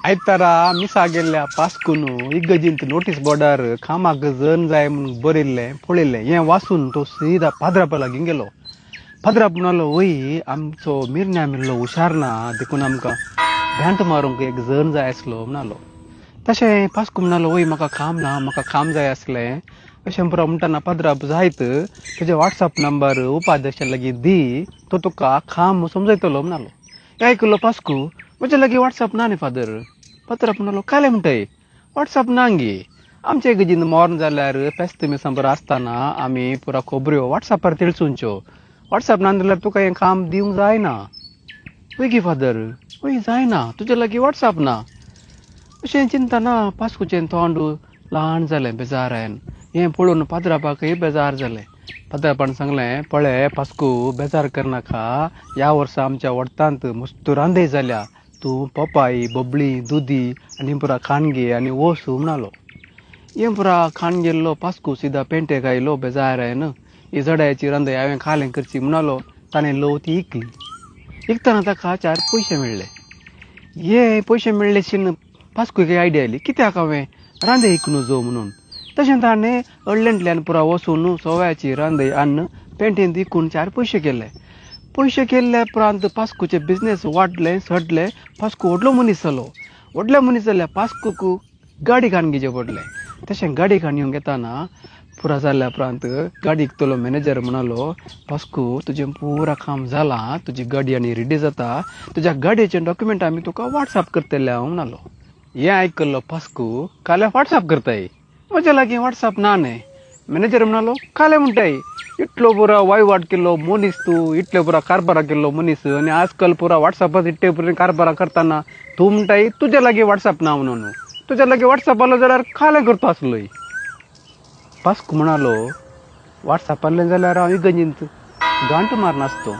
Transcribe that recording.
आयतारा मिसा गेल्ल्या पास्कून इगजिंत नोटीस बोर्डार कामाक जण जाय म्हणून बरयल्लें पळयल्लें हें वाचून तो सीदा पाद्रापा लागीं गेलो. पाद्राप म्हणालो वय आमचो मिरण्या मिल्लो हुशार ना देखून आमकां भेंट मारूंक एक जण जाय आसलो म्हणालो. तशें पास्कू म्हणालो वय म्हाका काम ना म्हाका काम जाय आसलें अशें पुरो म्हणटाना पाद्राप जायत तुजे व्हॉट्सअप नंबर उपाध्यक्षा लागीं दी तो तुका काम समजयतलो म्हणालो. हें आयकलो पास्कू म्हजे लागीं व्हॉट्सअप ना न्ही फादर. पाद्राप म्हणालो काले म्हणटाय व्हॉट्सअप ना गे आमचे गजीन मॉर्न जाल्यार फेस्त मिसांबर आसतना आमी पुरा खबऱ्यो व्हॉट्सअपार तिळचुंच्यो व्हॉट्सअप ना जाल्यार तुका हें काम दिवंक जायना. वय गे फादर वय जायना तुजे लागीं व्हॉट्सअप ना अशें चिंतना पास्कूचें तोंड ल्हान जालें बेजारान. हें पळोवन पाद्रापाकय बेजार जालें. पाद्रापान सांगलें पळय पास्कू बेजार करनाका ह्या वर्सा आमच्या वडतांत मस्त रांदय जाल्या तूं पपाई बबळी दुदी आनी पुरा खाण घे आनी वोसू म्हणालो. हें पुरा खाण गेल्लो पास्कू सिदा पेंटेक आयलो बेजारान. ही जड्याची रांदय हांवें खालें करची म्हणालो. ताणें लोव ती इकली. इकतना ताका 4 पयशे मेळ्ळे. हे पयशे मेळ्ळेशीन पास्कूक आयडिया आयली कित्याक हांवें रांदय इकून जो म्हणून. तशें ताणें अडल्यांतल्यान पुरा वचून सव्याची रांदय अन्न पेंटेंत इकून 4 पयशे केले. पयशे केल्ल्या उपरांत पास्कूचें बिझनेस वाडलें सडलें. पास्कू व्हडलो मनीस जालो. व्हडल्या मनीस जाल्यार पास्कूक गाडी खाण घेवचें पडलें. तशें गाडी खाण घेवंक येताना पुरा जाल्ल्या उपरांत गाडी इकतलो मॅनेजर म्हणालो पास्कू तुजें पुरा काम जालां तुजी गाडी आनी रेडी जाता तुज्या गाडयेचें डॉक्युमेंट आमी तुका व्हॉट्सअप करतले हांव म्हणालो. हें आयकल्लो पास्कू काल्या व्हॉट्सअप करताय म्हजे लागीं व्हॉट्सअप ना न्ही. मॅनेजर म्हणालो काले म्हणटाय इतलो पुरा वयवाट केल्लो मनीस तूं इतले पुरा कारबारा केल्लो मनीस आनी आजकाल पुरा व्हॉट्सअपार इट्टे पुरे कारबारा करताना तूं म्हणटाय तुजे लागीं व्हॉट्सअप ना म्हणून. तुज्या लागीं व्हॉट्सअप आसलो जाल्यार कालें करता आसलोय. पास्कू म्हणालो व्हॉट्सअपारलें जाल्यार हांव इगर्जींत गांठ मारनासतो.